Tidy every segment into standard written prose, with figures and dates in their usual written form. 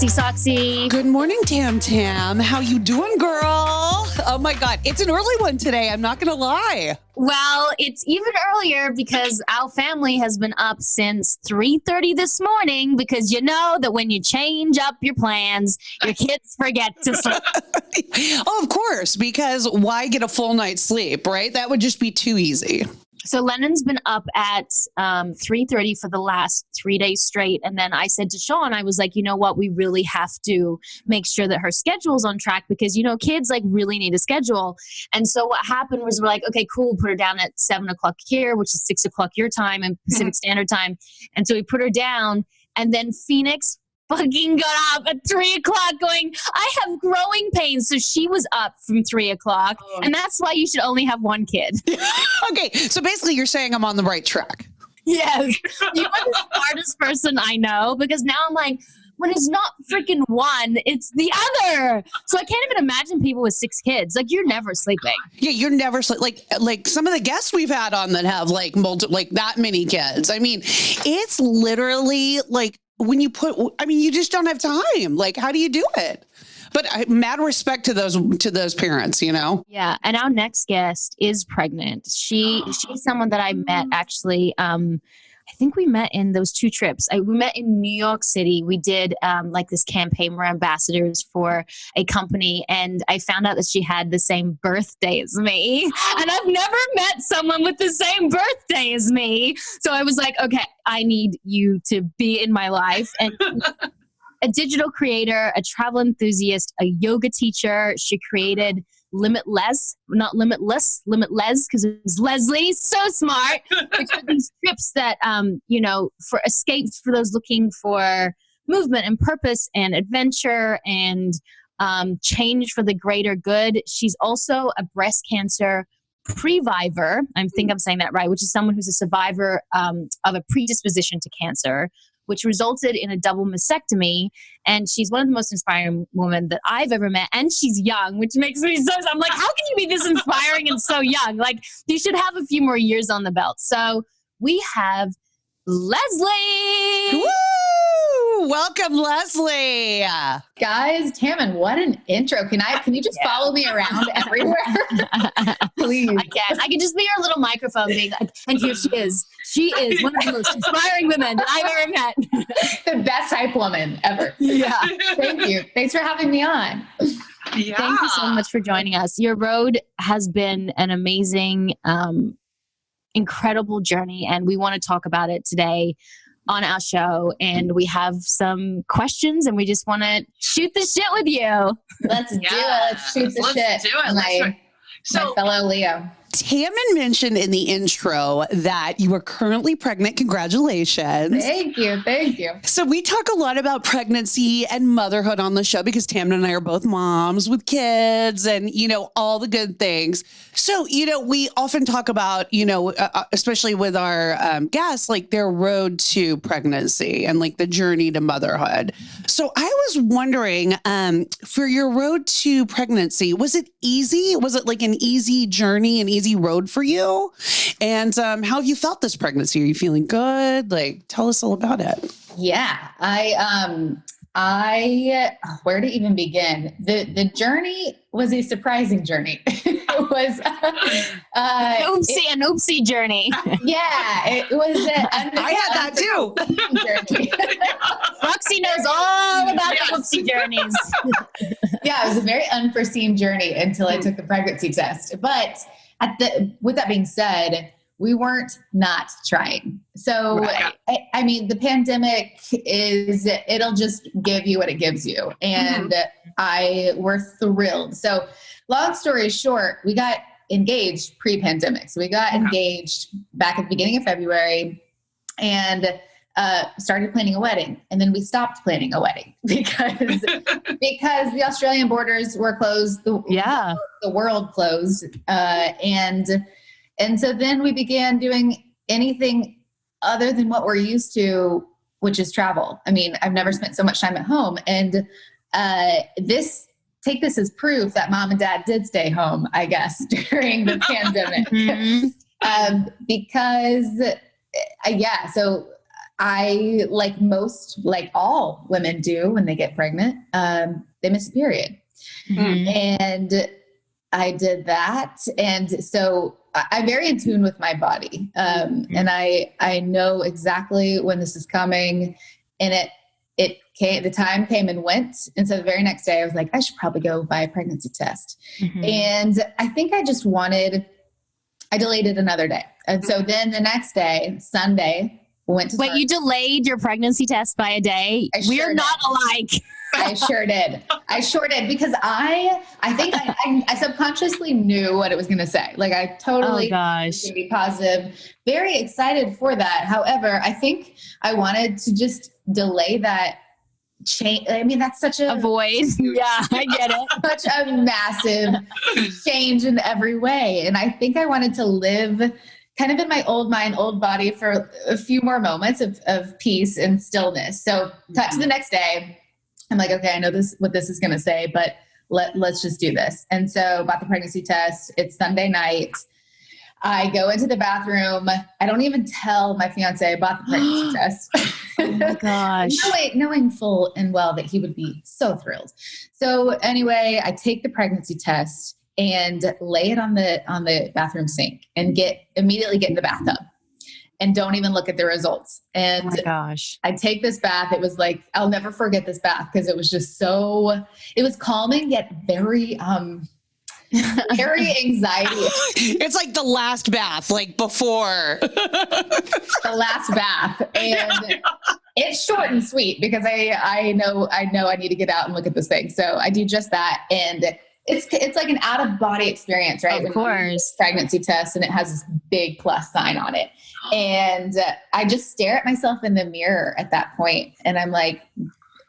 Roxy Soxy. Good morning, Tam Tam. How you doing, girl? Oh my God, it's an early one today. I'm not gonna lie. Well, it's even earlier because our family has been up since 3:30 this morning because you know that when you change up your plans, your kids forget to sleep. Oh, of course, because why get a full night's sleep, right? That would just be too easy. So Lennon's been up at 3:30 for the last 3 days straight. And then I said to Sean, I was like, you know what? We really have to make sure that her schedule's on track because, you know, kids like really need a schedule. And so what happened was we're like, okay, cool. Put her down at 7 o'clock here, which is 6 o'clock your time and Pacific Standard Time. And so we put her down and then Phoenix fucking got up at 3 o'clock going, I have growing pains. So she was up from 3 o'clock. And that's why you should only have one kid. Okay. So basically you're saying I'm on the right track. Yes. You are the smartest person I know because now I'm like, when it's not freaking one, it's the other. So I can't even imagine people with 6 kids. Like you're never sleeping. Yeah, you're never like some of the guests we've had on that have like that many kids. I mean, it's literally like when you you just don't have time. Like, how do you do it? But mad respect to those parents, you know? Yeah. And our next guest is pregnant. She's someone that I met actually. I think we met in those 2 trips. We met in New York City. We did like this campaign. We're ambassadors for a company. And I found out that she had the same birthday as me. And I've never met someone with the same birthday as me. So I was like, okay, I need you to be in my life. And a digital creator, a travel enthusiast, a yoga teacher. She created limitLES, not limitless, limitLES, because it was Lesley, so smart. Which are these trips that, for escapes for those looking for movement and purpose and adventure and change for the greater good. She's also a breast cancer previvor. I think I'm saying that right, which is someone who's a survivor of a predisposition to cancer, which resulted in a double mastectomy. And she's one of the most inspiring women that I've ever met. And she's young, which makes me so, I'm like, how can you be this inspiring and so young? Like, you should have a few more years on the belt. So we have Lesley. Woo! Welcome, Lesley. Guys, Tammin, what an intro. Can you just follow me around everywhere? Please. I can just be your little microphone being like, and here she is. She is one of the most inspiring women that I've ever met. The best hype woman ever. Yeah. Thank you. Thanks for having me on. Yeah. Thank you so much for joining us. Your road has been an amazing, incredible journey, and we want to talk about it today on our show. And we have some questions, and we just want to shoot the shit with you. Let's do it. Let's shoot the shit. Do it. My fellow Leo. Tammin mentioned in the intro that you are currently pregnant. Congratulations. Thank you. Thank you. So we talk a lot about pregnancy and motherhood on the show because Tammin and I are both moms with kids and, all the good things. So, we often talk about, especially with our guests, like their road to pregnancy and like the journey to motherhood. So I was wondering, for your road to pregnancy, was it easy? Was it like an easy journey, an easy road for you? And how have you felt this pregnancy? Are you feeling good? Like, tell us all about it. Yeah, where to even begin? The journey was a surprising journey. It was an oopsie journey. Yeah, it was. I had that too. Journey. Roxy knows all about the oopsie journeys. Yeah, it was a very unforeseen journey until I took the pregnancy test. But with that being said, we weren't not trying. So, right. The pandemic it'll just give you what it gives you. And we're thrilled. So long story short, we got engaged pre-pandemic. So we got engaged back at the beginning of February and started planning a wedding. And then we stopped planning a wedding because the Australian borders were closed. The world closed. And so then we began doing anything other than what we're used to, which is travel. I mean, I've never spent so much time at home. And take this as proof that mom and dad did stay home, I guess, during the pandemic. So I, like all women do when they get pregnant, they miss a period. Mhm. And I did that. And so I'm very in tune with my body. And I know exactly when this is coming, and it came, the time came and went. And so the very next day I was like, I should probably go buy a pregnancy test. And I think I delayed it another day. And so then the next day, Sunday, went to Wait, you delayed your pregnancy test by a day? We're not alike. I sure did. Because I think I subconsciously knew what it was going to say. Like I totally was going to be positive, very excited for that. However, I think I wanted to just delay that change. I mean, that's such a void. Yeah, I get it. Such a massive change in every way. And I think I wanted to live kind of in my old mind, old body for a few more moments of peace and stillness. So cut to the next day. I'm like, okay, I know what this is going to say, but let's just do this. And so bought the pregnancy test. It's Sunday night. I go into the bathroom. I don't even tell my fiance I bought the pregnancy test. Oh my gosh. Knowing full and well that he would be so thrilled. So anyway, I take the pregnancy test and lay it on the bathroom sink and immediately get in the bathtub and don't even look at the results. And oh my gosh, I take this bath. It was like, I'll never forget this bath because it was just it was calming yet very, very anxiety. It's like the last bath, like before the last bath. And it's short and sweet because I know I need to get out and look at this thing. So I do just that. And it's like an out of body experience, right? Of course. Pregnancy test, and it has this big plus sign on it. And I just stare at myself in the mirror at that point. And I'm like,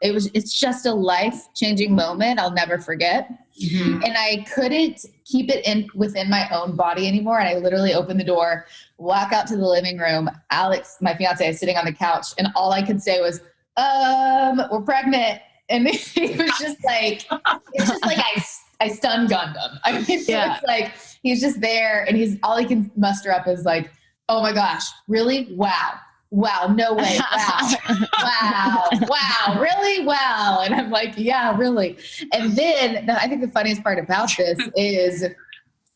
it's just a life-changing moment I'll never forget. Mm-hmm. And I couldn't keep it within my own body anymore. And I literally opened the door, walk out to the living room. Alex, my fiance, is sitting on the couch. And all I could say was, we're pregnant. And he was just like, I stun gunned him. I mean, it's like, he's just there and all he can muster up is like, oh my gosh, really? Wow. No way. Wow. Really? Wow. And I'm like, yeah, really. And then I think the funniest part about this is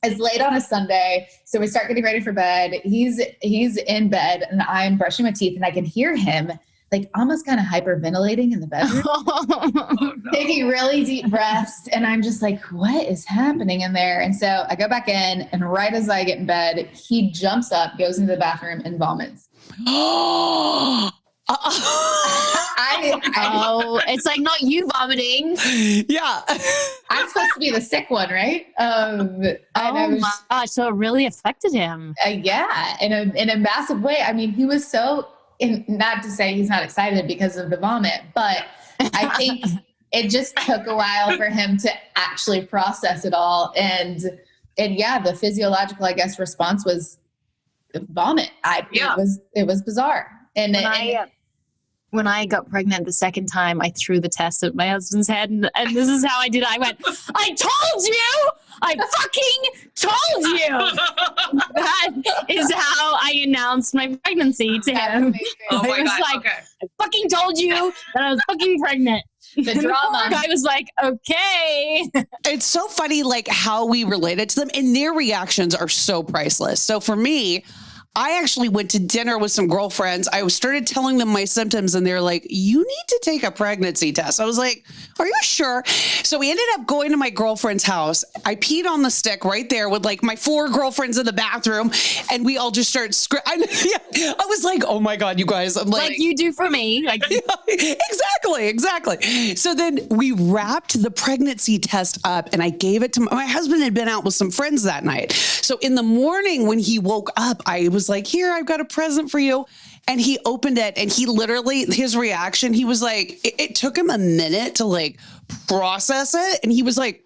it's late on a Sunday. So we start getting ready for bed. He's in bed and I'm brushing my teeth and I can hear him like almost kind of hyperventilating in the bedroom, taking really deep breaths. And I'm just like, what is happening in there? And so I go back in and right as I get in bed, he jumps up, goes into the bathroom and vomits. It's like not you vomiting. Yeah. I'm supposed to be the sick one, right? My gosh. So it really affected him. Yeah. In a massive way. I mean, he was not to say he's not excited because of the vomit, but I think it just took a while for him to actually process it all. And yeah, the physiological, I guess, response was vomit. It was bizarre. And when I got pregnant the second time, I threw the test at my husband's head, and this is how I did it. I went, I told you! I fucking told you! That is how I announced my pregnancy to him. Oh my God. I fucking told you that I was fucking pregnant. The drama. I was like, okay. It's so funny, like how we related to them, and their reactions are so priceless. So for me, I actually went to dinner with some girlfriends. I started telling them my symptoms and they're like, you need to take a pregnancy test. I was like, are you sure? So we ended up going to my girlfriend's house. I peed on the stick right there with like my 4 girlfriends in the bathroom and we all just started I was like, oh my God, you guys. I'm like you do for me. Like Exactly. So then we wrapped the pregnancy test up and I gave it to my husband had been out with some friends that night. So in the morning when he woke up, I was like, here, I've got a present for you. And he opened it and he literally, his reaction, he was like, it took him a minute to like process it. And he was like,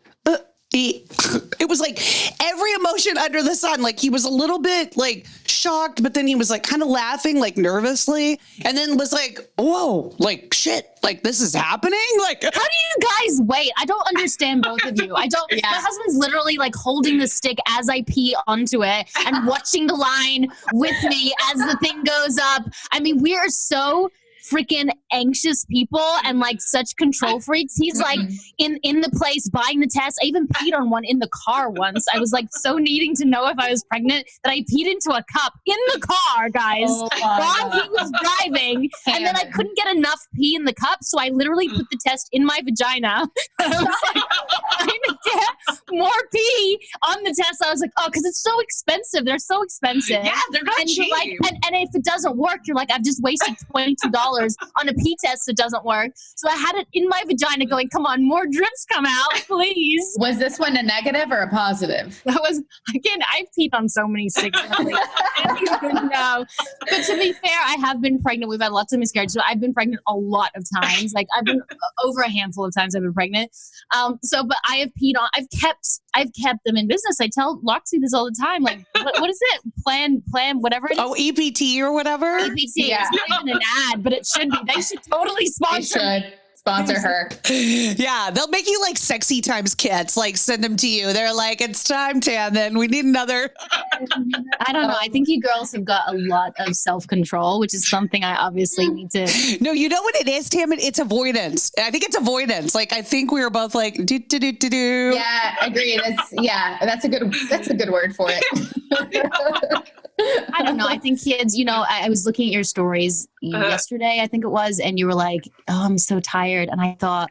it was like every emotion under the sun. Like he was a little bit like shocked, but then he was like kind of laughing, like nervously, and then was like, whoa, like shit, like this is happening. Like, how do you guys wait? I don't understand both of you. I don't, my husband's literally like holding the stick as I pee onto it and watching the line with me as the thing goes up. I mean, we are so freaking anxious people and like such control freaks. He's like in the place buying the test. I even peed on one in the car once. I was like so needing to know if I was pregnant that I peed into a cup in the car, guys, while he was driving. And then I couldn't get enough pee in the cup, so I literally put the test in my vagina. I was like trying to get more pee on the test. I was like, oh, because it's so expensive. They're so expensive. Yeah, they're not and cheap. You're like, and if it doesn't work, you're like, I've just wasted $22 on a pee test that doesn't work. So I had it in my vagina going, come on, more drips come out, please. Was this one a negative or a positive? That was, again, I've peed on so many sticks. I don't even know. But to be fair, I have been pregnant. We've had lots of miscarriages. So I've been pregnant a lot of times. Like I've been over a handful of times I've been pregnant. But I have peed on, I've kept them in business. I tell Loxy this all the time. Like, what is it? Plan, whatever it is. Oh, EPT or whatever? EPT. Yeah. It's not even an ad, but it should be. They should totally sponsor. They should sponsor her. Yeah, they'll make you like sexy times kits, like send them to you. They're like, it's time, Tammin. We need another. I don't know. I think you girls have got a lot of self-control, which is something I obviously need to. No, you know what it is, Tammin? It's avoidance. I think it's avoidance. Like, I think we were both like, do. Yeah, agreed. That's a good word for it. I don't know. I think kids, I was looking at your stories yesterday, I think it was, and you were like, oh, I'm so tired. And I thought,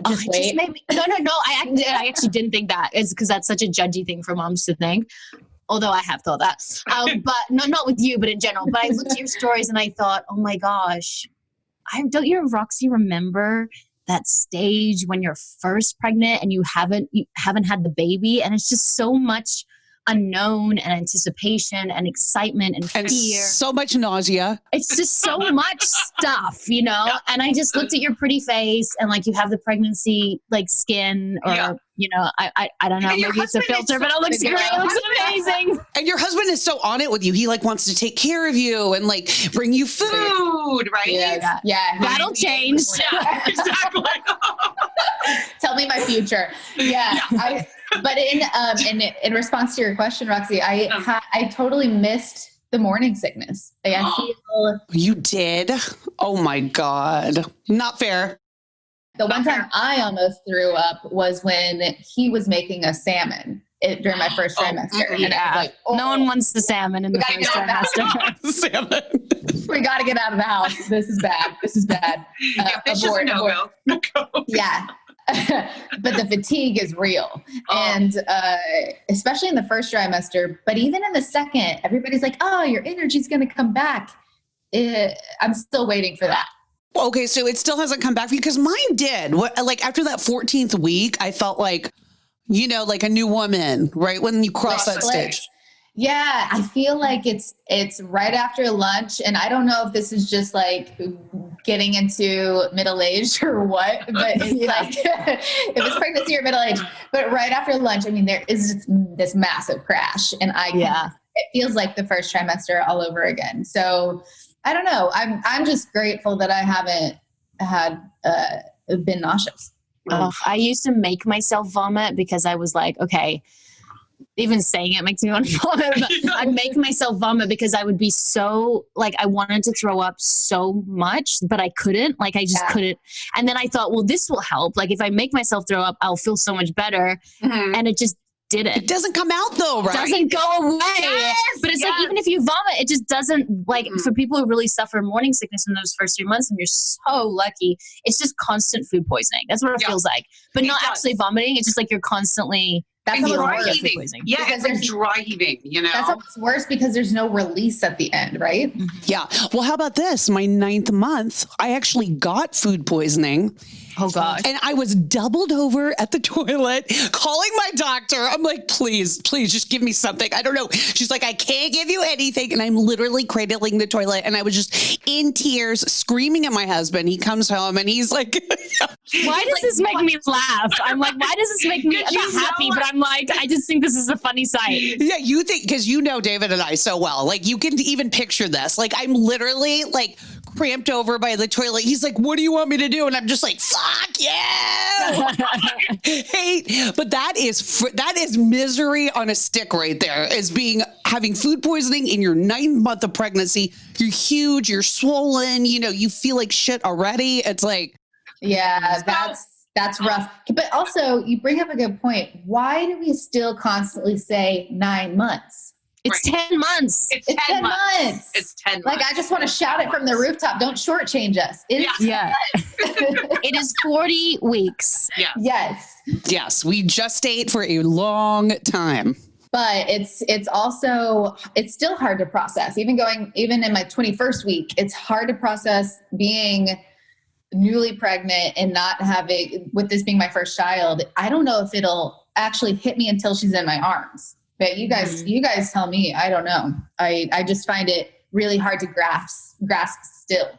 just wait. No. I actually didn't think that. It's because that's such a judgy thing for moms to think. Although I have thought that. But not with you, but in general. But I looked at your stories and I thought, oh my gosh, don't you and Roxy remember that stage when you're first pregnant and you haven't had the baby, and it's just so much unknown and anticipation and excitement and fear. So much nausea. It's just so much stuff, And I just looked at your pretty face and like you have the pregnancy like skin or, I don't know, maybe it's a filter, but it looks great. It looks amazing. And your husband is so on it with you. He like wants to take care of you and like bring you food, right? Yeah. That'll change. Yeah, exactly. Tell me my future. Yeah. But in response to your question, Roxy, I totally missed the morning sickness. I feel you did. Oh my God, not fair. The one time I almost threw up was when he was making a salmon during my first trimester, and I was like, no one wants the salmon in the first trimester. Salmon. We got to get out of the house. This is bad. Fish is no go. Yeah. But the fatigue is real. And especially in the first trimester, but even in the second, everybody's like, oh, your energy's going to come back. I'm still waiting for that. Okay, so it still hasn't come back for you because mine did. Like after that 14th week, I felt like, like a new woman, right? When you cross that stage. Yeah, I feel like it's right after lunch, and I don't know if this is just like getting into middle age or what, but it's like if it's pregnancy or middle age. But right after lunch, I mean, there is just this massive crash, and it feels like the first trimester all over again. So I don't know. I'm just grateful that I haven't had been nauseous. I used to make myself vomit because I was like, okay. Even saying it makes me want to vomit. But I'd make myself vomit because I would be so like I wanted to throw up so much, but I couldn't. Like I just couldn't. And then I thought, well, this will help. Like if I make myself throw up, I'll feel so much better. Mm-hmm. And it just didn't. It doesn't come out though, right? It doesn't go away. Yes, but it's like even if you vomit, it just doesn't like for people who really suffer morning sickness in those first 3 months, and you're so lucky, it's just constant food poisoning. That's what it feels like. But not actually vomiting. It's just like you're constantly That's dry heaving. Yeah, it's like dry heaving, That's what's worse because there's no release at the end, right? Yeah. Well, how about this? My 9th month, I actually got food poisoning. Oh gosh. And I was doubled over at the toilet, calling my doctor. I'm like, please, just give me something. I don't know. She's like, I can't give you anything. And I'm literally cradling the toilet. And I was just in tears, screaming at my husband. He comes home and he's like, why does this make me laugh? I'm like, why does this make me, I'm not happy, but I'm like, I just think this is a funny sight. Yeah, you think, because you know David and I so well. Like, you can even picture this. Like, I'm literally like cramped over by the toilet. He's like, what do you want me to do? And I'm just like, fuck yeah. Hate. But that is misery on a stick right there, is having food poisoning in your 9th month of pregnancy. You're huge, you're swollen, you feel like shit already. It's like, yeah, that's rough. But also, you bring up a good point. Why do we still constantly say 9 months? It's 10 months. It's 10 months. It's 10 months. Like, I just want to shout it from the rooftop. Don't shortchange us. It is 40 weeks. Yeah. Yes, we gestate for a long time. But it's still hard to process. Even in my 21st week, it's hard to process being newly pregnant and not having, with this being my first child. I don't know if it'll actually hit me until she's in my arms. But you guys tell me. I don't know. I just find it really hard to grasp still.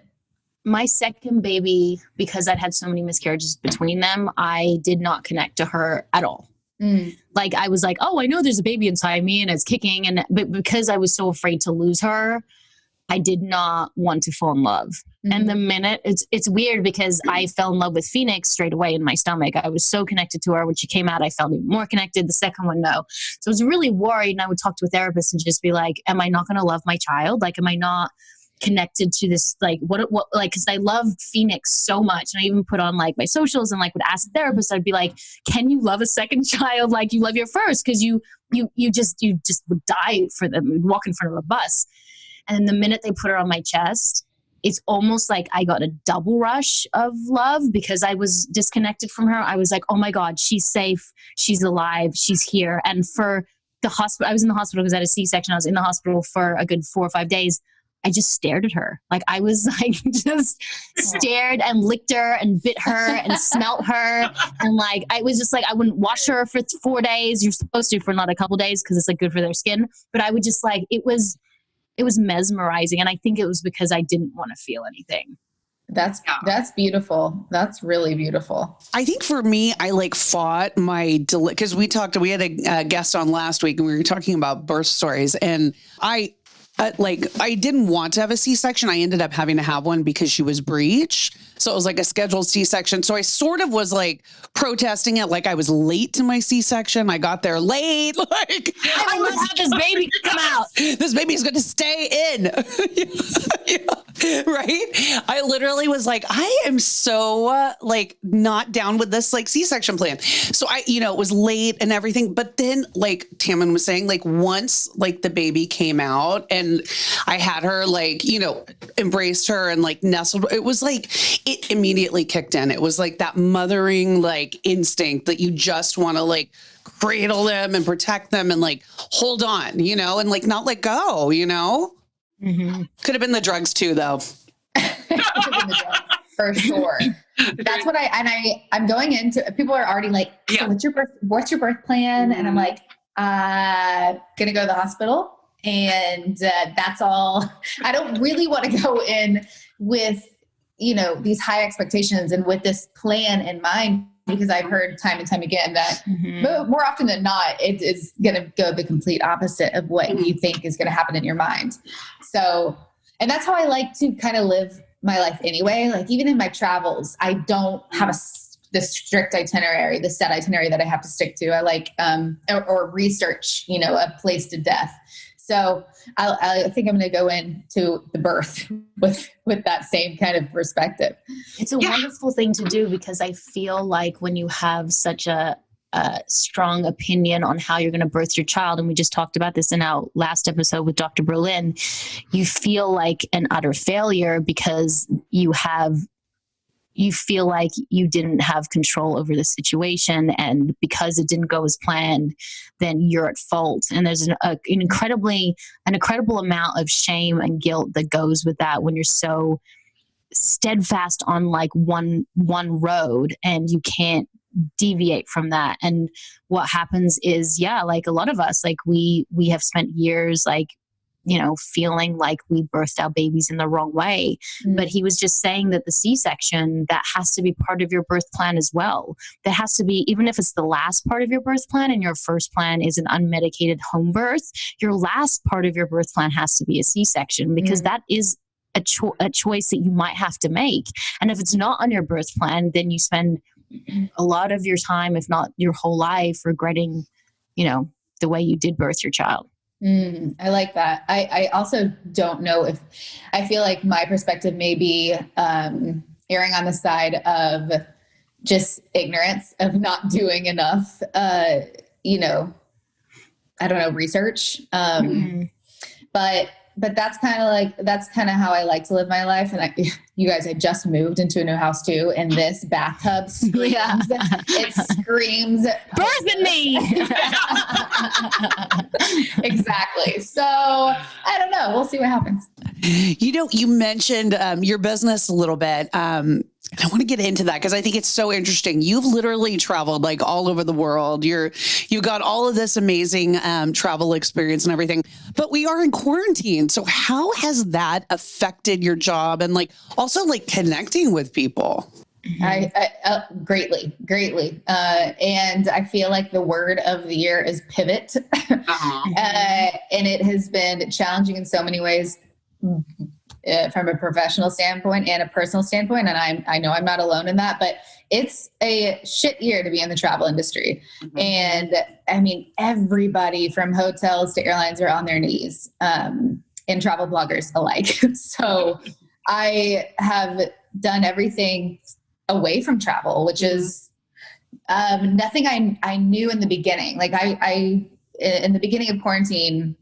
My second baby, because I'd had so many miscarriages between them, I did not connect to her at all. Like, I was like, oh, I know there's a baby inside me and it's kicking. But because I was so afraid to lose her, I did not want to fall in love. And the minute it's weird, because I fell in love with Phoenix straight away in my stomach. I was so connected to her. When she came out, I felt even more connected. The second one, no. So I was really worried, and I would talk to a therapist and just be like, am I not going to love my child? Like, am I not connected to this? Like, what, like, cause I love Phoenix so much. And I even put on like my socials and like would ask the therapist, I'd be like, can you love a second child like you love your first? Cause you just would die for them. You'd walk in front of a bus. And the minute they put her on my chest, it's almost like I got a double rush of love, because I was disconnected from her. I was like, oh my God, she's safe. She's alive. She's here. And for the hospital, I was in the hospital because I had a C-section. I was in the hospital for a good 4 or 5 days. I just stared at her. Like, I was like, just stared and licked her and bit her and smelt her. And like, I was just like, I wouldn't wash her for 4 days. You're supposed to for not a couple days, because it's like good for their skin. But I would just like, it was mesmerizing. And I think it was because I didn't want to feel anything. That's beautiful. That's really beautiful. I think for me, I like fought my, because we had a guest on last week and we were talking about birth stories, and I didn't want to have a C-section. I ended up having to have one because she was breech. So it was like a scheduled C-section. So I sort of was like protesting it, like I was late to my C-section. I got there late. Like, I must have this baby come out. This baby's going to stay in. Right? I literally was like, I am so like not down with this like C-section plan. So it was late and everything. But then, like Tammin was saying, like once like the baby came out and I had her like, embraced her and like nestled, it was like, it immediately kicked in. It was like that mothering like instinct that you just want to like cradle them and protect them and like hold on, and like not let go, Mm-hmm. Could have been the drugs too, though. For sure. That's what I'm going into. People are already like, so what's your birth plan? And I'm like, gonna go to the hospital. And that's all. I don't really want to go in with, these high expectations and with this plan in mind, because I've heard time and time again that more often than not, it is going to go the complete opposite of what you think is going to happen in your mind. So, and that's how I like to kind of live my life anyway. Like even in my travels, I don't have the strict itinerary, the set itinerary that I have to stick to. I like, or research, a place to death. So I think I'm going to go into the birth with that same kind of perspective. It's a wonderful thing to do, because I feel like when you have such a strong opinion on how you're going to birth your child, and we just talked about this in our last episode with Dr. Berlin, you feel like an utter failure because you feel like you didn't have control over the situation, and because it didn't go as planned, then you're at fault. And there's an incredible amount of shame and guilt that goes with that when you're so steadfast on like one road, and you can't deviate from that. And what happens is, like a lot of us, like we have spent years like, feeling like we birthed our babies in the wrong way. But he was just saying that the C-section, that has to be part of your birth plan as well. That has to be, even if it's the last part of your birth plan and your first plan is an unmedicated home birth, your last part of your birth plan has to be a C-section, because that is a choice that you might have to make. And if it's not on your birth plan, then you spend a lot of your time, if not your whole life, regretting, the way you did birth your child. I like that. I also don't know if, I feel like my perspective may be erring on the side of just ignorance, of not doing enough, I don't know, research. But that's kind of how I like to live my life. And you guys, I just moved into a new house too, and this bathtub screams, it screams birth in me. Exactly. So I don't know. We'll see what happens. You mentioned your business a little bit. I want to get into that because I think it's so interesting. You've literally traveled like all over the world. You got all of this amazing travel experience and everything, but we are in quarantine. So how has that affected your job and like also like connecting with people? I greatly. And I feel like the word of the year is pivot. And it has been challenging in so many ways, from a professional standpoint and a personal standpoint. And I know I'm not alone in that, but it's a shit year to be in the travel industry. And I mean, everybody from hotels to airlines are on their knees, and travel bloggers alike. So I have done everything away from travel, which is nothing I knew in the beginning. Like I in the beginning of quarantine,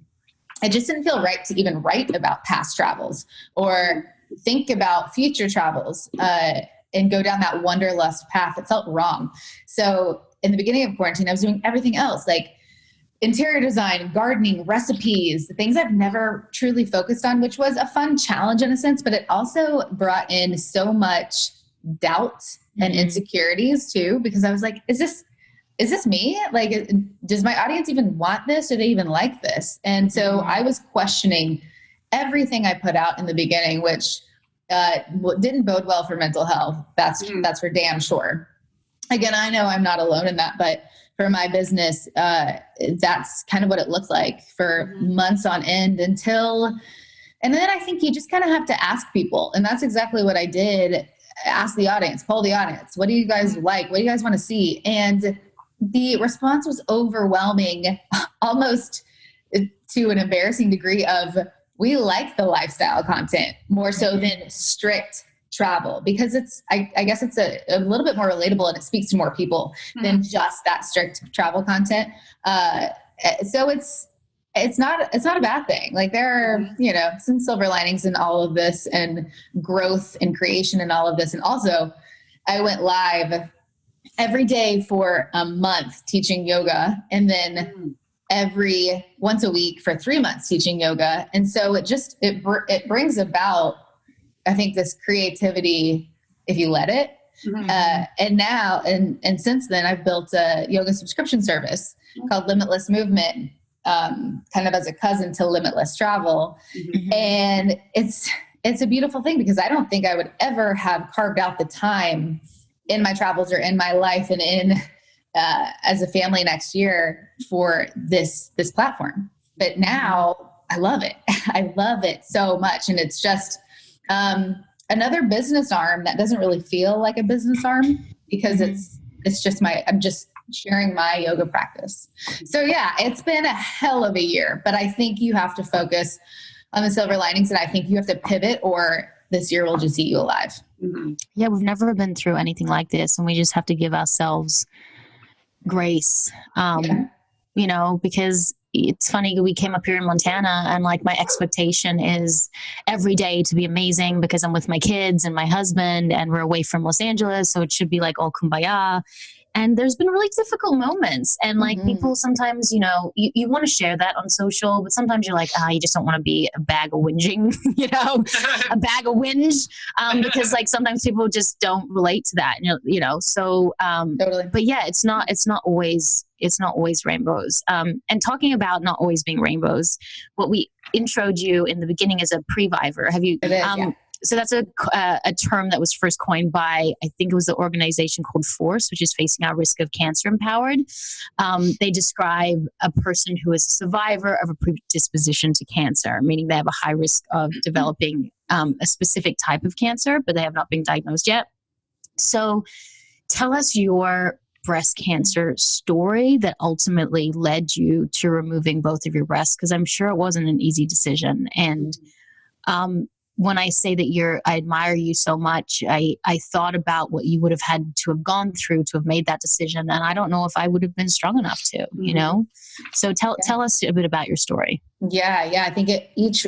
I just didn't feel right to even write about past travels or think about future travels and go down that wanderlust path. It felt wrong. So in the beginning of quarantine, I was doing everything else, like interior design, gardening, recipes, things I've never truly focused on, which was a fun challenge in a sense, but it also brought in so much doubt and insecurities too, because I was like, is this me? Like, does my audience even want this? Do they even like this? And so I was questioning everything I put out in the beginning, which didn't bode well for mental health. That's for damn sure. Again, I know I'm not alone in that, but for my business, that's kind of what it looked like for months on end and then I think you just kind of have to ask people. And that's exactly what I did. Ask the audience, poll the audience. What do you guys like? What do you guys want to see? And the response was overwhelming, almost to an embarrassing degree of, we like the lifestyle content more so than strict travel, because I guess it's a little bit more relatable and it speaks to more people than just that strict travel content. So it's not a bad thing. Like there are, some silver linings in all of this and growth and creation and all of this. And also I went live every day for a month teaching yoga, and then once a week for 3 months teaching yoga. And so it brings about, I think, this creativity if you let it. And now, and since then I've built a yoga subscription service called limitLES Movement, kind of as a cousin to limitLES Travel. And it's a beautiful thing, because I don't think I would ever have carved out the time in my travels or in my life and in as a family next year for this platform. But now I love it. I love it so much. And it's just another business arm that doesn't really feel like a business arm, because it's just I'm just sharing my yoga practice. So yeah, it's been a hell of a year, but I think you have to focus on the silver linings, and I think you have to pivot, or this year will just eat you alive. Yeah, we've never been through anything like this, and we just have to give ourselves grace. Because it's funny, we came up here in Montana, and like my expectation is every day to be amazing because I'm with my kids and my husband and we're away from Los Angeles. So it should be like all kumbaya. And there's been really difficult moments. And like people sometimes, you know, you want to share that on social, but sometimes you're like, you just don't want to be a bag of whinging, you know, a bag of whinge. Because like sometimes people just don't relate to that, you know, so, Totally. But yeah, it's not always rainbows. And talking about not always being rainbows, what we introed you in the beginning as a previvor. Have you, yeah. So that's a term that was first coined by, I think it was the organization called FORCE, which is Facing Our Risk of Cancer Empowered. They describe a person who is a survivor of a predisposition to cancer, meaning they have a high risk of developing a specific type of cancer, but they have not been diagnosed yet. So tell us your breast cancer story that ultimately led you to removing both of your breasts, because I'm sure it wasn't an easy decision. And when I say that I admire you so much, I thought about what you would have had to have gone through to have made that decision. And I don't know if I would have been strong enough to, you know? So tell us a bit about your story. Yeah. I think each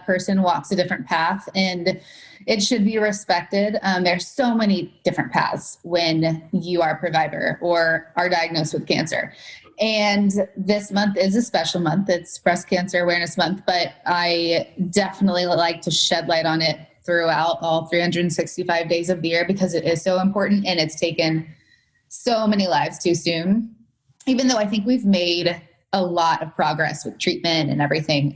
person walks a different path, and it should be respected. There's so many different paths when you are a previvor or are diagnosed with cancer. And this month is a special month. It's Breast Cancer Awareness Month, but I definitely like to shed light on it throughout all 365 days of the year, because it is so important and it's taken so many lives too soon, even though I think we've made a lot of progress with treatment and everything.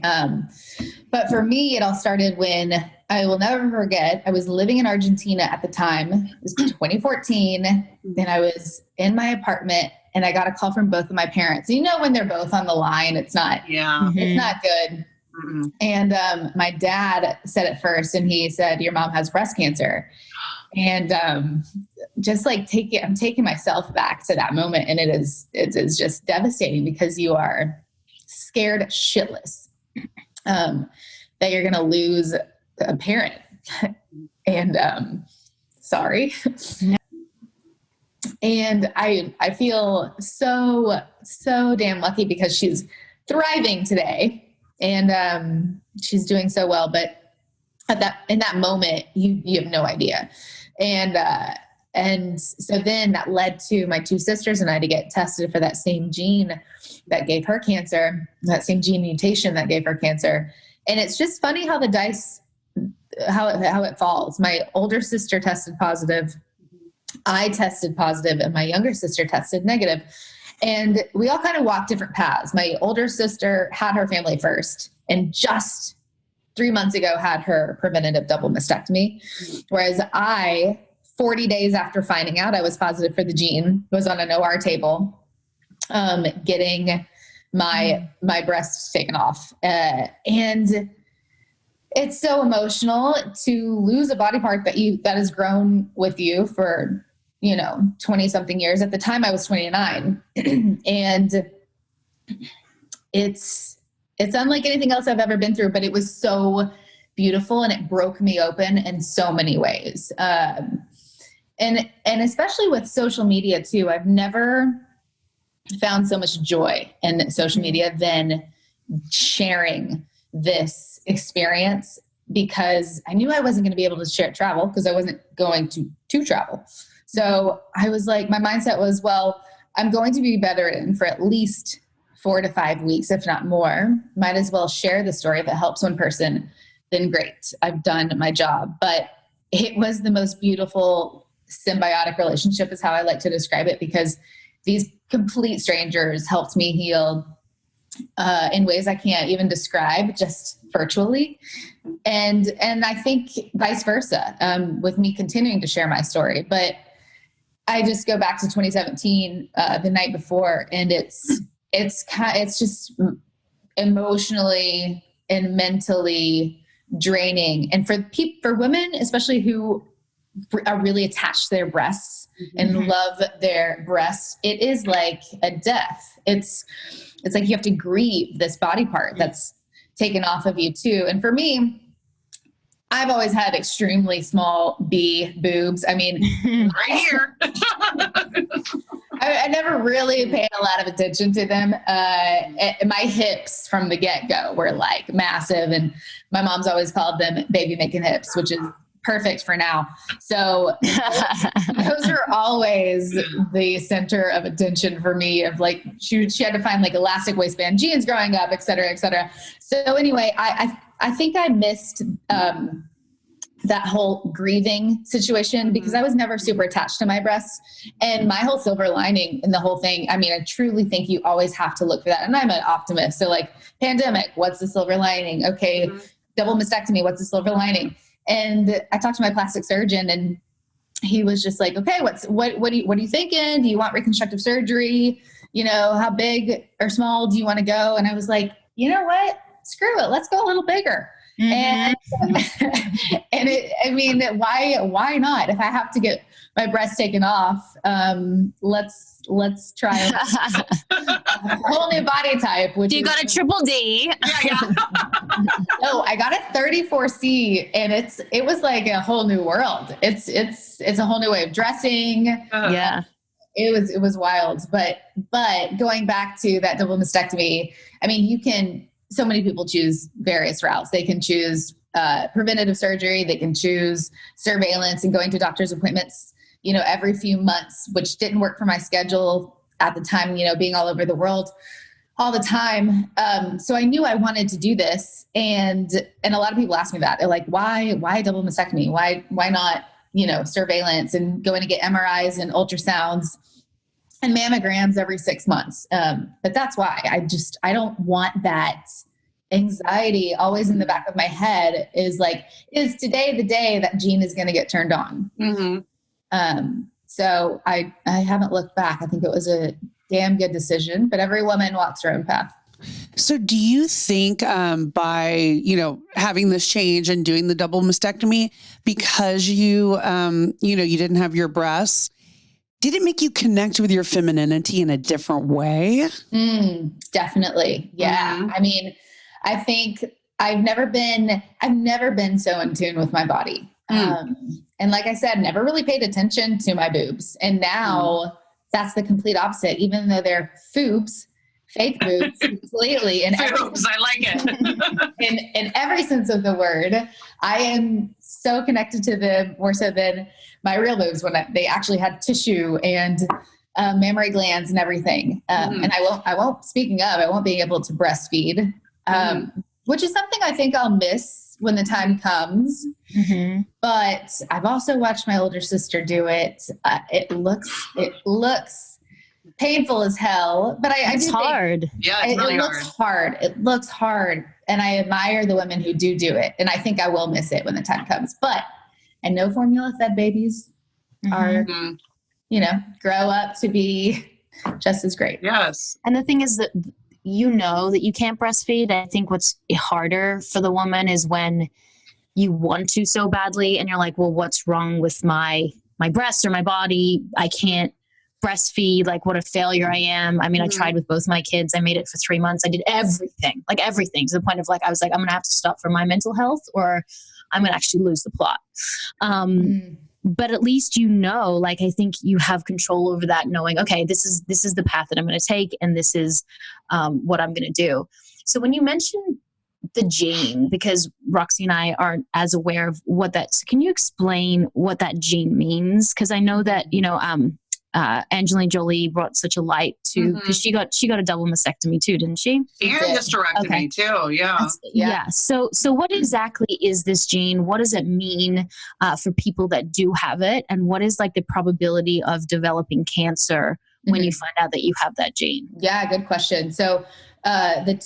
But for me, it all started when, I will never forget, I was living in Argentina at the time. It was 2014, and I was in my apartment, and I got a call from both of my parents. You know, when they're both on the line, it's not good. And my dad said it first, and he said, "Your mom has breast cancer." And just like I'm taking myself back to that moment, and it is just devastating, because you are scared shitless that you're going to lose a parent. And sorry. And I feel so damn lucky, because she's thriving today, and she's doing so well. But in that moment, you have no idea. And so then that led to my two sisters and I to get tested for that same gene that gave her cancer, that same gene mutation that gave her cancer. And it's just funny how the dice, how it falls. My older sister tested positive. I tested positive, and my younger sister tested negative. And we all kind of walked different paths. My older sister had her family first, and just 3 months ago had her preventative double mastectomy. Whereas I, 40 days after finding out I was positive for the gene, was on an OR table, getting my breasts taken off. And it's so emotional to lose a body part that has grown with you for, 20 something years. At the time I was 29 and it's unlike anything else I've ever been through, but it was so beautiful and it broke me open in so many ways. And especially with social media too, I've never found so much joy in social media than sharing this experience, because I knew I wasn't going to be able to share travel, because I wasn't going to travel. So I was like, my mindset was, well, I'm going to be bedridden for at least 4 to 5 weeks, if not more. Might as well share the story. If it helps one person, then great. I've done my job. But it was the most beautiful symbiotic relationship, is how I like to describe it, because these complete strangers helped me heal in ways I can't even describe, just virtually. And I think vice versa, with me continuing to share my story. But I just go back to 2017, the night before, and it's just emotionally and mentally draining. And for women, especially who are really attached to their breasts and love their breasts, it is like a death. It's like you have to grieve this body part that's taken off of you too. And for me, I've always had extremely small B boobs. I mean, right here. I never really paid a lot of attention to them. My hips from the get-go were like massive, and my mom's always called them baby making hips, which is perfect for now. So those are always the center of attention for me, of like, she had to find like elastic waistband jeans growing up, et cetera, et cetera. So anyway, I think I missed, that whole grieving situation because I was never super attached to my breasts, and my whole silver lining in the whole thing. I mean, I truly think you always have to look for that. And I'm an optimist. So like, pandemic, what's the silver lining? Okay. Double mastectomy, what's the silver lining? And I talked to my plastic surgeon, and he was just like, okay, what are you thinking? Do you want reconstructive surgery? You know, how big or small do you want to go? And I was like, you know what? Screw it. Let's go a little bigger. And why not? If I have to get my breast taken off, let's try a whole new body type. Which you got a triple D. No, I got a 34C, and it was like a whole new world. It's a whole new way of dressing. Yeah. It was wild. But going back to that double mastectomy, I mean, so many people choose various routes. They can choose preventative surgery. They can choose surveillance and going to doctor's appointments, you know, every few months, which didn't work for my schedule at the time, you know, being all over the world all the time. So I knew I wanted to do this. And a lot of people ask me that. They're like, why double mastectomy? Why not, you know, surveillance and going to get MRIs and ultrasounds and mammograms every 6 months? But that's why I don't want that anxiety always in the back of my head, is like, is today the day that gene is going to get turned on? So I haven't looked back. I think it was a damn good decision, but every woman walks her own path. So do you think by, you know, having this change and doing the double mastectomy, because you didn't have your breasts, did it make you connect with your femininity in a different way? Definitely. Yeah. I mean, I think I've never been so in tune with my body. And like I said, never really paid attention to my boobs. And now that's the complete opposite, even though they're foobs, fake boobs, completely. And Boobs, I like it. in every sense of the word, I am so connected to them more so than my real boobs, when they actually had tissue and mammary glands and everything. And I won't be able to breastfeed, which is something I think I'll miss when the time comes. But I've also watched my older sister do it. It looks painful as hell, but it's hard. Yeah, it's really hard. It looks hard. And I admire the women who do it. And I think I will miss it when the time comes. But I know formula fed babies are, you know, grow up to be just as great. Yes. And the thing is that you know that you can't breastfeed. I think what's harder for the woman is when you want to so badly and you're like, well, what's wrong with my breast or my body? I can't breastfeed. Like, what a failure I am. I mean, I tried with both my kids. I made it for 3 months. I did everything to the point of like, I was like, I'm going to have to stop for my mental health or I'm going to actually lose the plot. But at least, you know, like, I think you have control over that, knowing, okay, this is the path that I'm going to take. And this is what I'm going to do. So when you mentioned the gene, because Roxy and I aren't as aware of what that's, can you explain what that gene means? Because I know that, you know, Angelina Jolie brought such a light to, because she got a double mastectomy too, didn't she? And hysterectomy too. Yeah. Yeah. So what exactly is this gene? What does it mean for people that do have it? And what is like the probability of developing cancer when you find out that you have that gene? Yeah, good question. So the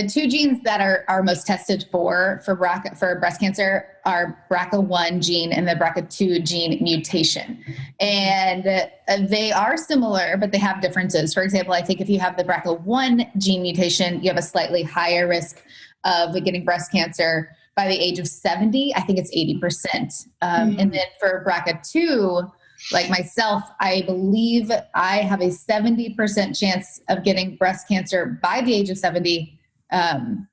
two genes that are most tested for breast cancer are BRCA1 gene and the BRCA2 gene mutation. And they are similar, but they have differences. For example, I think if you have the BRCA1 gene mutation, you have a slightly higher risk of getting breast cancer by the age of 70. I think it's 80%. And then for BRCA2, like myself, I believe I have a 70% chance of getting breast cancer by the age of 70. And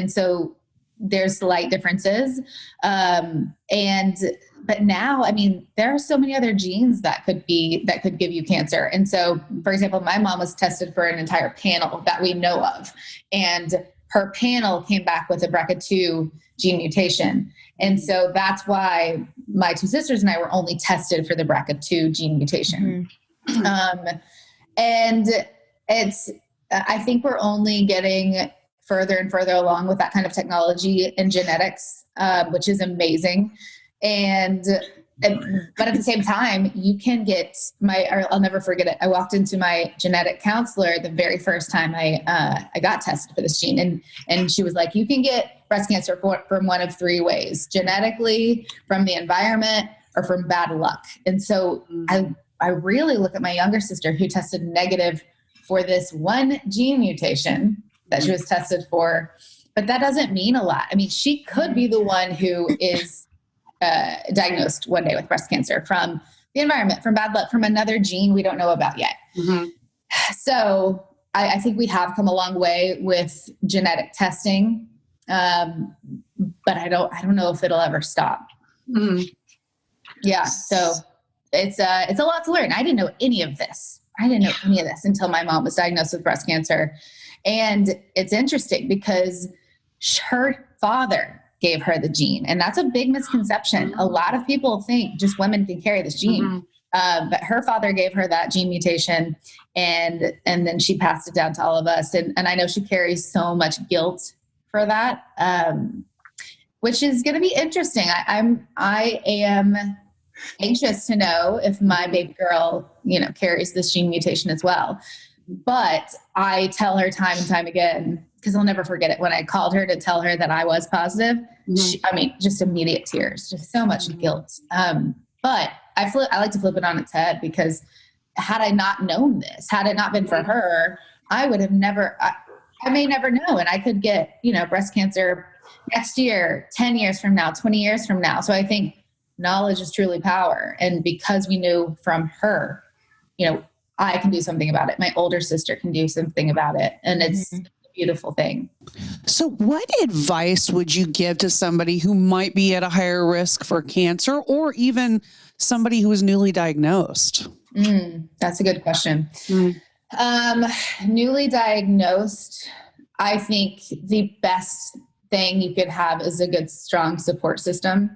so there's slight differences. But now, I mean, there are so many other genes that could give you cancer. And so, for example, my mom was tested for an entire panel that we know of. And her panel came back with a BRCA2 gene mutation. And so that's why my two sisters and I were only tested for the BRCA2 gene mutation. And I think we're only getting further and further along with that kind of technology and genetics, which is amazing. But at the same time, you can get I'll never forget it. I walked into my genetic counselor the very first time I got tested for this gene. And she was like, you can get breast cancer from one of three ways: genetically, from the environment, or from bad luck. And so I really look at my younger sister who tested negative for this one gene mutation that she was tested for, but that doesn't mean a lot. I mean, she could be the one who is diagnosed one day with breast cancer from the environment, from bad luck, from another gene we don't know about yet. So I think we have come a long way with genetic testing, but I don't know if it'll ever stop. Yeah, so it's a lot to learn. I didn't know any of this. Until my mom was diagnosed with breast cancer. And it's interesting because her father gave her the gene. And that's a big misconception. A lot of people think just women can carry this gene. But her father gave her that gene mutation, and then she passed it down to all of us. And I know she carries so much guilt for that, which is going to be interesting. I am anxious to know if my baby girl, carries this gene mutation as well. But I tell her time and time again, because I'll never forget it, when I called her to tell her that I was positive, just immediate tears, just so much guilt. But I like to flip it on its head, because had I not known this, had it not been for her, I would have never, I may never know. And I could get, breast cancer next year, 10 years from now, 20 years from now. So I think knowledge is truly power. And because we knew from her, I can do something about it. My older sister can do something about it. And it's a beautiful thing. So what advice would you give to somebody who might be at a higher risk for cancer, or even somebody who is newly diagnosed? That's a good question. Newly diagnosed, I think the best thing you could have is a good, strong support system.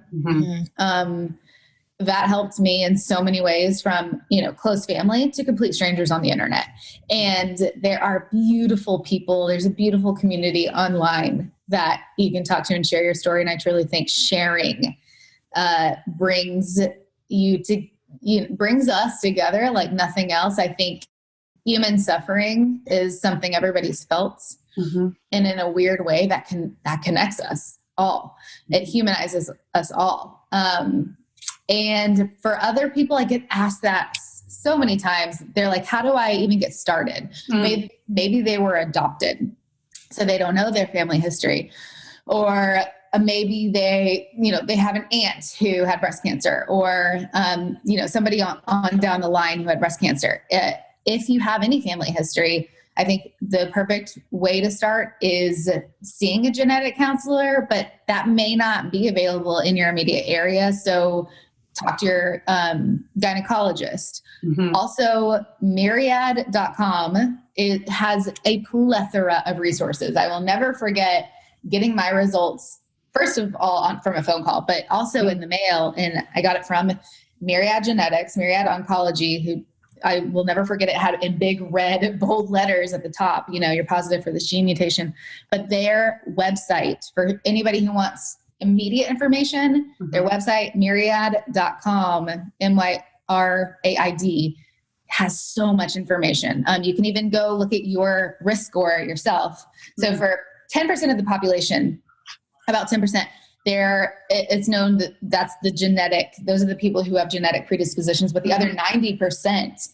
That helped me in so many ways, from, close family to complete strangers on the internet. And there are beautiful people. There's a beautiful community online that you can talk to and share your story. And I truly think sharing brings us together like nothing else. I think human suffering is something everybody's felt. And in a weird way that connects us all. It humanizes us all. And for other people, I get asked that so many times. They're like, how do I even get started? Maybe they were adopted, so they don't know their family history. Or maybe they have an aunt who had breast cancer, or, somebody on down the line who had breast cancer. If you have any family history, I think the perfect way to start is seeing a genetic counselor, but that may not be available in your immediate area. So talk to your gynecologist. Also, myriad.com, it has a plethora of resources. I will never forget getting my results, first of all, from a phone call, but also in the mail. And I got it from Myriad Genetics, Myriad Oncology, who I will never forget, it had in big red bold letters at the top, you're positive for this gene mutation. But their website, for anybody who wants immediate information, their website, myriad.com, MYRAID, has so much information. You can even go look at your risk score yourself. So for 10% of the population, about 10%, it's known that that's the genetic, those are the people who have genetic predispositions, but the other 90%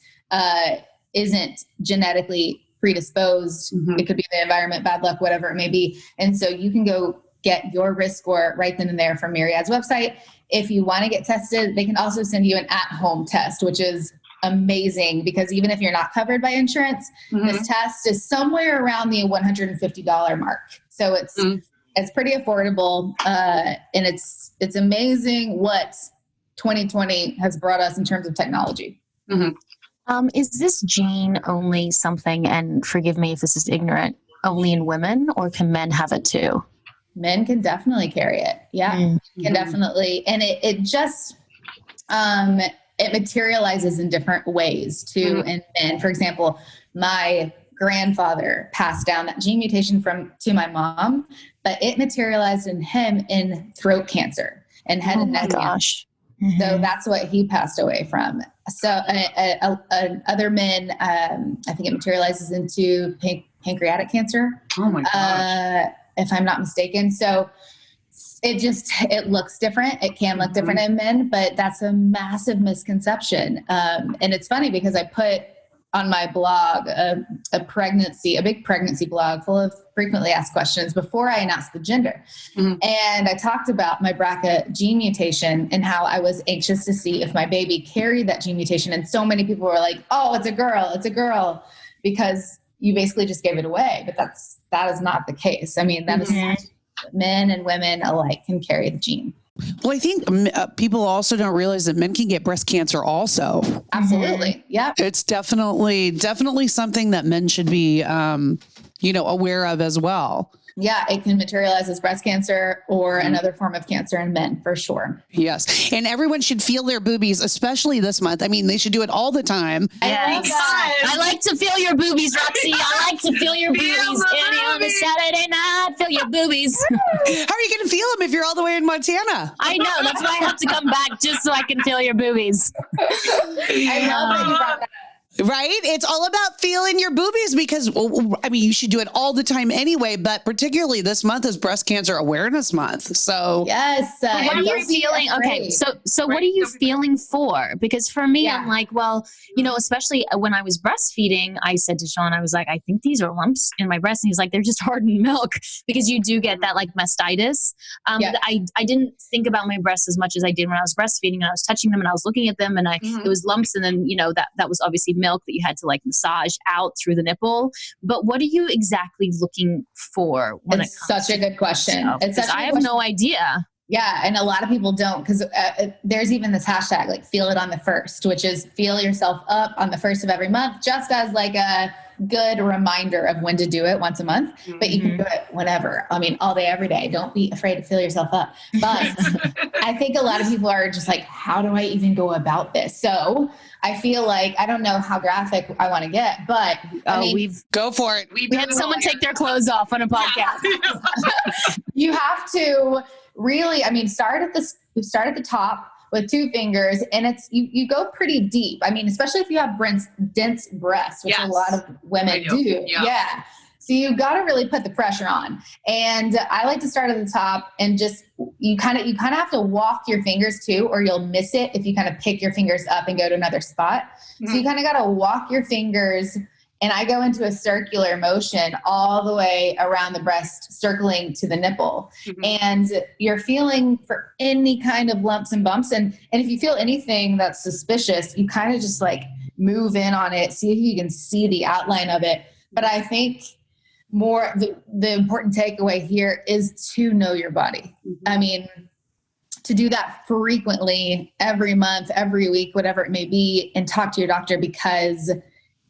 isn't genetically predisposed. It could be the environment, bad luck, whatever it may be. And so you can go get your risk score right then and there from Myriad's website. If you want to get tested, they can also send you an at-home test, which is amazing, because even if you're not covered by insurance, this test is somewhere around the $150 mark. So it's pretty affordable, and it's amazing what 2020 has brought us in terms of technology. Is this gene only something, and forgive me if this is ignorant, only in women, or can men have it too? Men can definitely carry it. Yeah, can definitely. And it just, it materializes in different ways too. In men, for example, my grandfather passed down that gene mutation to my mom, but it materialized in him in throat cancer and head and neck cancer. So that's what he passed away from. So other men, I think it materializes into pancreatic cancer. Oh my gosh. If I'm not mistaken. So it looks different. It can look different in men, but that's a massive misconception. And it's funny because I put on my blog a big pregnancy blog full of frequently asked questions before I announced the gender. And I talked about my BRCA gene mutation and how I was anxious to see if my baby carried that gene mutation. And so many people were like, oh, it's a girl, because you basically just gave it away. But that is not the case. I mean, that is men and women alike can carry the gene. Well, I think people also don't realize that men can get breast cancer also. Absolutely. Yeah. It's definitely something that men should be, aware of as well. Yeah, it can materialize as breast cancer or another form of cancer in men, for sure. Yes. And everyone should feel their boobies, especially this month. I mean, they should do it all the time. Yes. I like to feel your boobies, Roxy. I like to feel your boobies. And on a Saturday night, feel your boobies. How are you going to feel them if you're all the way in Montana? I know. That's why I have to come back just so I can feel your boobies. I love that you brought that up. Right? It's all about feeling your boobies because, I mean, you should do it all the time anyway, but particularly this month is Breast Cancer Awareness Month. So yes. What are you feeling? Okay. So what are you feeling for? Because for me, I'm like, well, especially when I was breastfeeding, I said to Sean, I was like, I think these are lumps in my breast. And he's like, they're just hardened milk, because you do get that like mastitis. But I didn't think about my breasts as much as I did when I was breastfeeding, and I was touching them and I was looking at them, and it was lumps. And then, that was obviously milk that you had to like massage out through the nipple. But what are you exactly looking for when it's such a good question. I have no idea. Yeah. And a lot of people don't, because there's even this hashtag, like feel it on the first, which is feel yourself up on the first of every month, just as like a good reminder of when to do it once a month. But you can do it whenever. I mean, all day, every day. Don't be afraid to feel yourself up. But I think a lot of people are just like, how do I even go about this? So I feel like, I don't know how graphic I want to get, but go for it. We had someone take their clothes off on a podcast. You have to really, start at the top with two fingers, and you go pretty deep. I mean, especially if you have dense breasts, which a lot of women do. Yeah. So you got to really put the pressure on. And I like to start at the top and just, you kind of have to walk your fingers too, or you'll miss it if you kind of pick your fingers up and go to another spot. So you kind of got to walk your fingers, and I go into a circular motion all the way around the breast, circling to the nipple. And you're feeling for any kind of lumps and bumps. And if you feel anything that's suspicious, you kind of just like move in on it, see if you can see the outline of it. But I think the important takeaway here is to know your body. I mean, to do that frequently, every month, every week, whatever it may be, and talk to your doctor, because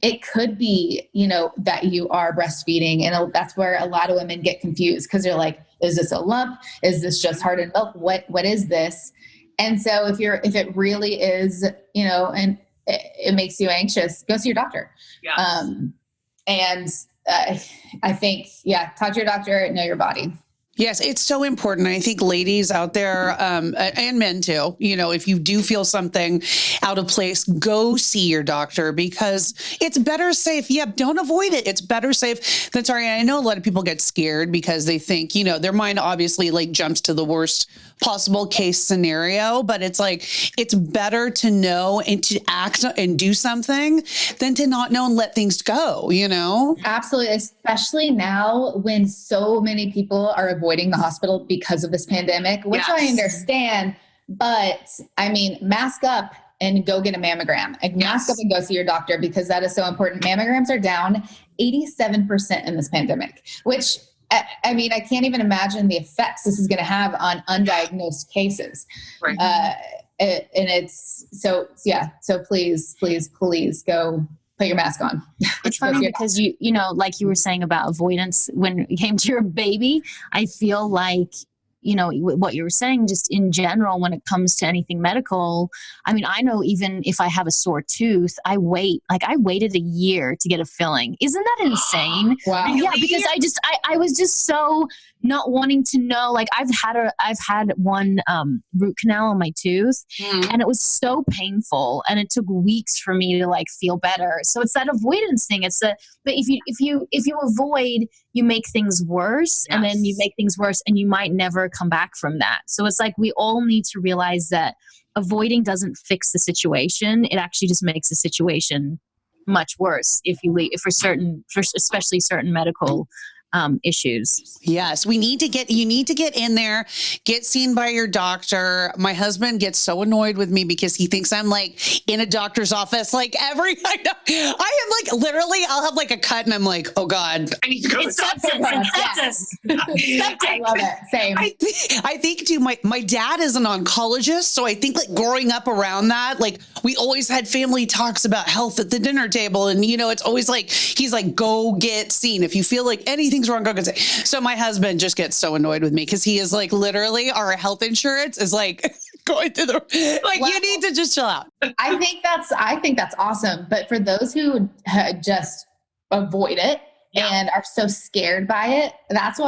it could be, that you are breastfeeding. And that's where a lot of women get confused, because they're like, is this a lump? Is this just hardened milk? What is this? And so if it really is, and it makes you anxious, go see your doctor. Yes. I think, talk to your doctor, know your body. Yes, it's so important. I think ladies out there, and men too, if you do feel something out of place, go see your doctor, because it's better safe. Don't avoid it. It's better safe than sorry. I know a lot of people get scared because they think, their mind obviously like jumps to the worst possible case scenario, but it's like, it's better to know and to act and do something than to not know and let things go, Absolutely. Especially now when so many people are avoiding the hospital because of this pandemic, which I understand, but mask up and go get a mammogram. Mask up and go see your doctor, because that is so important. Mammograms are down 87% in this pandemic, which I can't even imagine the effects this is going to have on undiagnosed cases. Right. And it's so please go put your mask on. It's funny because you know, like you were saying about avoidance when it came to your baby, I feel like, you know, what you were saying, just in general, when it comes to anything medical, I mean, I know even if I have a sore tooth, I waited a year to get a filling. Isn't that insane? Wow. Yeah, because I was just so not wanting to know. Like I've had one root canal on my tooth, and it was so painful, and it took weeks for me to like feel better. So it's that avoidance thing. But if you avoid, you make things worse, and then you make things worse, and you might never come back from that. So it's like we all need to realize that avoiding doesn't fix the situation. It actually just makes the situation much worse if you leave especially certain medical issues. Yes, you need to get in there, get seen by your doctor. My husband gets so annoyed with me because he thinks I'm like in a doctor's office. Like I am like literally, I'll have like a cut and I'm like, oh God, I need to go to the doctor. I love it. Same. I think too, my dad is an oncologist. So I think like growing up around that, like we always had family talks about health at the dinner table. And you know, it's always like, he's like, go get seen. If you feel like anything's wrong, go get seen. So my husband just gets so annoyed with me because he is like, literally our health insurance is like going to the, like, you need to just chill out. I think that's awesome. But for those who just avoid it and are so scared by it, that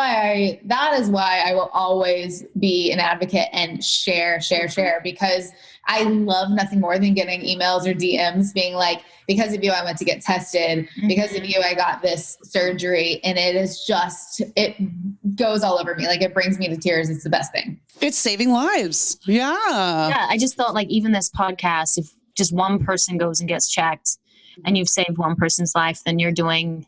is why I will always be an advocate and share, because I love nothing more than getting emails or DMs being like, because of you, I went to get tested. Because of you, I got this surgery. And it goes all over me. Like it brings me to tears. It's the best thing. It's saving lives. Yeah. Yeah. I just thought like even this podcast, if just one person goes and gets checked and you've saved one person's life, then you're doing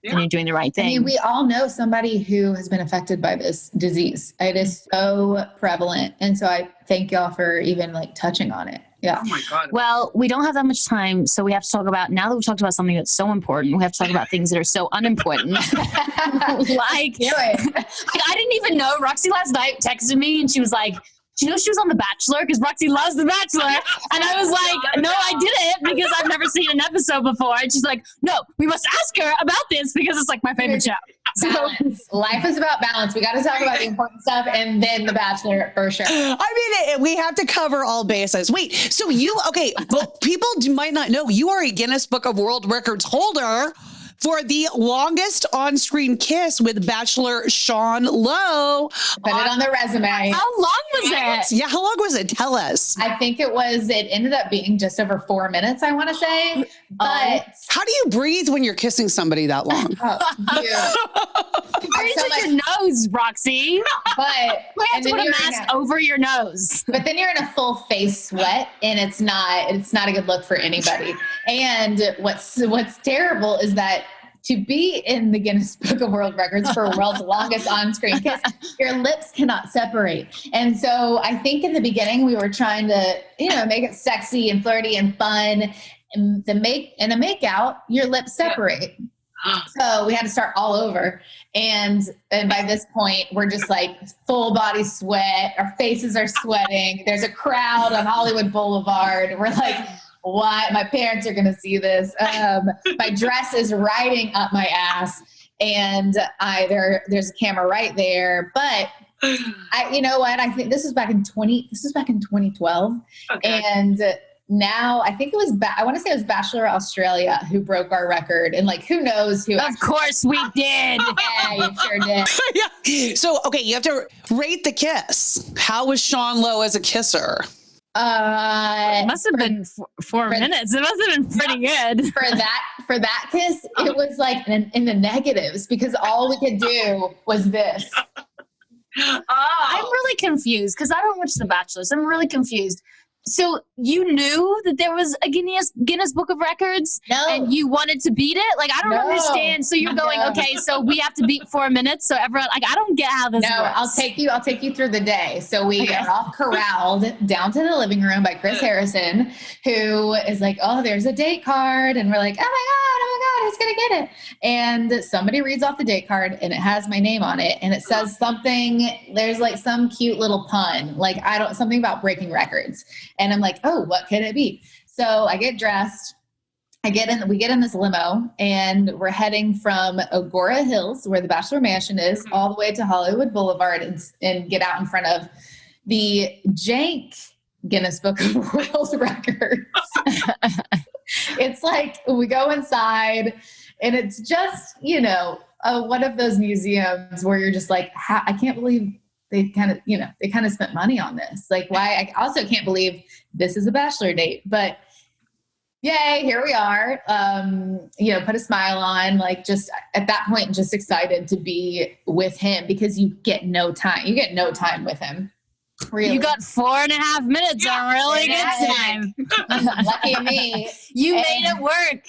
the right thing. I mean, we all know somebody who has been affected by this disease. It is so prevalent. And so I thank y'all for even like touching on it. Yeah. Oh my God. Well, we don't have that much time. So we have to talk about, now that we've talked about something that's so important, we have to talk about things that are so unimportant. like, I didn't even know. Roxy last night texted me and she was like, do you know she was on The Bachelor? Because Roxy loves The Bachelor. And I was like, no, I didn't, because I've never seen an episode before. And she's like, no, we must ask her about this because it's like my favorite show. Balance. Life is about balance. We got to talk about the important stuff and then The Bachelor for sure. I mean, we have to cover all bases. Wait, so well, people might not know you are a Guinness Book of World Records holder for the longest on-screen kiss with Bachelor Sean Lowe. Put it on the resume. How long was it? Yeah, how long was it? Tell us. I think it ended up being just over 4 minutes, I want to say. But how do you breathe when you're kissing somebody that long? Breathe with your nose, Roxy. But we have to put a mask over your nose. But then you're in a full face sweat, and it's not a good look for anybody. And what's terrible is that to be in the Guinness Book of World Records for world's longest on-screen kiss, your lips cannot separate. And so I think in the beginning we were trying to, make it sexy and flirty and fun. And in a make-out, your lips separate. So we had to start all over. And by this point, we're just like full body sweat. Our faces are sweating. There's a crowd on Hollywood Boulevard. We're like, why? My parents are going to see this. My dress is riding up my ass, and there's a camera right there. But you know what? I think this was back in 2012, okay. And now I think it was I want to say it was Bachelor Australia who broke our record, and like who knows who? Of course we did. Yeah, you sure did. Yeah. So okay, you have to rate the kiss. How was Sean Lowe as a kisser? It must have been 4 minutes. It must have been pretty good. For that kiss, it was like in the negatives because all we could do was this. I'm really confused because I don't watch The Bachelor. So I'm really confused. So you knew that there was a Guinness Book of Records, and you wanted to beat it? Like, I don't understand. So you're going, okay, so we have to beat 4 minutes. So everyone, like, I don't get how this works. I'll take you through the day. So we are all corralled down to the living room by Chris Harrison, who is like, oh, there's a date card. And we're like, oh my God, who's going to get it? And somebody reads off the date card and it has my name on it. And it says something, there's like some cute little pun, like something about breaking records. And I'm like, oh, what could it be? So I get dressed we get in this limo, and we're heading from Agora Hills, where the Bachelor Mansion is, all the way to Hollywood Boulevard, and get out in front of the jank Guinness Book of World Records. It's like we go inside, and it's just, one of those museums where you're just like, I can't believe they kind of spent money on this. Like, why? I also can't believe this is a Bachelor date, but yay, here we are. Put a smile on, like, just at that point, just excited to be with him, because you get no time. You get no time with him. Really. You got 4.5 minutes of really good time. Lucky me. You made it work.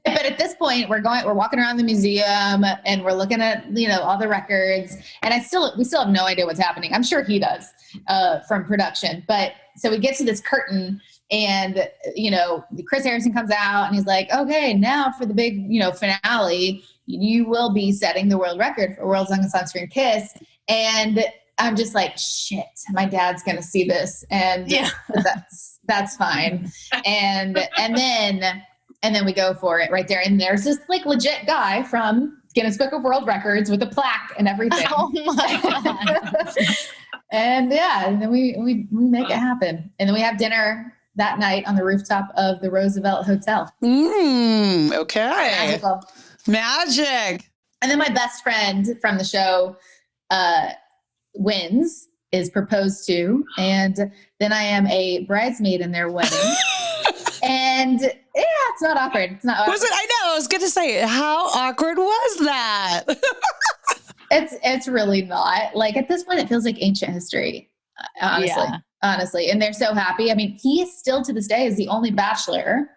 But at this point, we're walking around the museum, and we're looking at, all the records, and we still have no idea what's happening. I'm sure he does, from production. But so we get to this curtain, and, Chris Harrison comes out, and he's like, okay, now for the big, finale, you will be setting the world record for world's longest on-screen kiss. And I'm just like, shit, my dad's going to see this. And that's fine. And then we go for it right there. And there's this like legit guy from Guinness Book of World Records with a plaque and everything. Oh my God. And then we make it happen. And then we have dinner that night on the rooftop of the Roosevelt Hotel. Okay. Magic. And then my best friend from the show, is proposed to, and then I am a bridesmaid in their wedding. And it's not awkward. It's not awkward. Was it? I know. I was going to say, how awkward was that? It's really not. Like, at this point, it feels like ancient history. Honestly. And they're so happy. I mean, he still to this day is the only Bachelor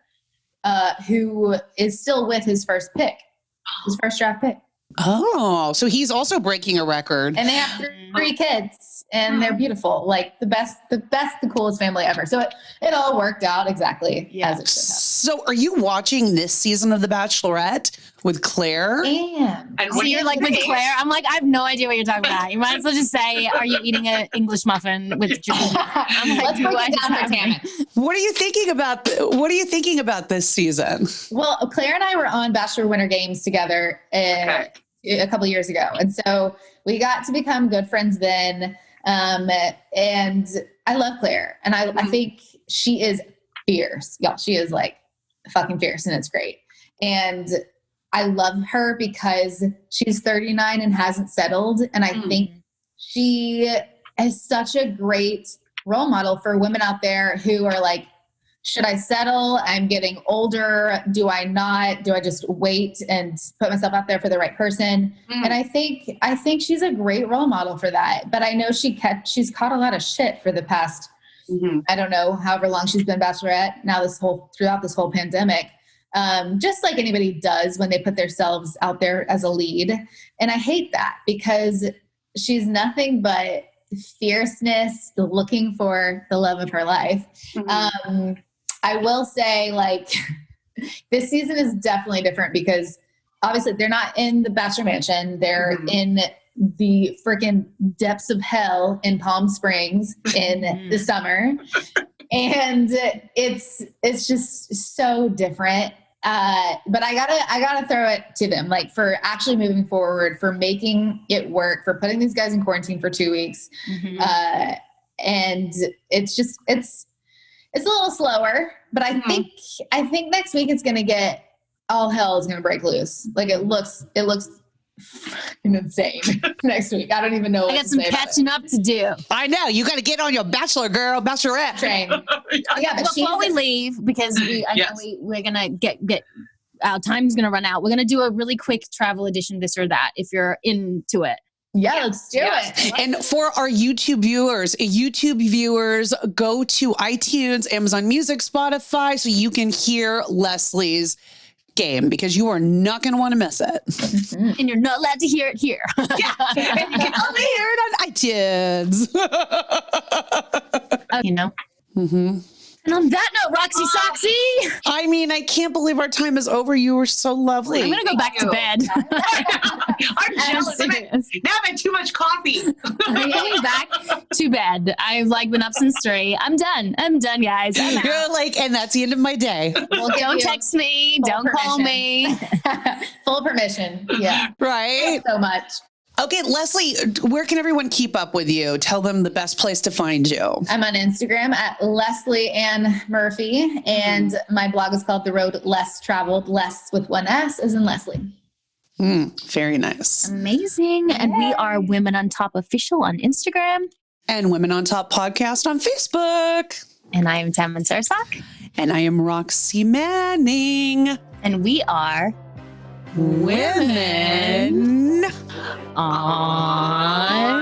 who is still with his first draft pick. Oh, so he's also breaking a record. And they have three kids, and they're beautiful. Like the coolest family ever. So it all worked out exactly as it should have. So are you watching this season of The Bachelorette with Claire? And so you're like with Claire? I'm like, I have no idea what you're talking about. You might as well just say, are you eating an English muffin with Julie? I'm like, let's break it down for Tammy. What are you thinking about this season? Well, Claire and I were on Bachelor Winter Games together a couple years ago. And so we got to become good friends then. And I love Claire. And I think she is fierce. Y'all, she is like fucking fierce, and it's great. And I love her because she's 39 and hasn't settled. And I think she is such a great role model for women out there who are like, should I settle? I'm getting older. Do I not? Do I just wait and put myself out there for the right person? And I think she's a great role model for that. But I know she's caught a lot of shit for the past, I don't know, however long she's been Bachelorette now throughout this whole pandemic. Just like anybody does when they put themselves out there as a lead. And I hate that, because she's nothing but fierceness, looking for the love of her life. I will say, like, this season is definitely different because obviously they're not in the Bachelor Mansion. They're in the freaking depths of hell in Palm Springs in the summer. And it's just so different. But I gotta throw it to them, like, for actually moving forward, for making it work, for putting these guys in quarantine for 2 weeks. And it's a little slower, but I think next week it's going to get, all hell is going to break loose. Like, it looks insane next week. I don't even know what I got some catching up to do. I know. You got to get on your Bachelorette train. Before we leave, because we're going to get our time's going to run out. We're going to do a really quick travel edition, this or that, if you're into it. Yeah, let's do it. And for our YouTube viewers, go to iTunes, Amazon Music, Spotify, so you can hear Lesley's game, because you are not going to want to miss it. And you're not allowed to hear it here. And you can only hear it on iTunes. And on that note, Roxy Soxy, I mean, I can't believe our time is over. You were so lovely. I'm going to go back to bed. I'm jealous. Now I've had too much coffee. I'm going back to bed. I've been up since 3. I'm done, guys. I'm out. You're like, and that's the end of my day. Don't text me. Don't call me. Full permission. Yeah. Right? So much. Okay, Lesley, where can everyone keep up with you? Tell them the best place to find you. I'm on Instagram at Lesley Ann Murphy, and my blog is called The Road Less Traveled. Less with 1 S as in Lesley. Very nice. Amazing. And we are Women on Top Official on Instagram. And Women on Top Podcast on Facebook. And I am Tammin Sarsak. And I am Roxy Manning. And we are Women on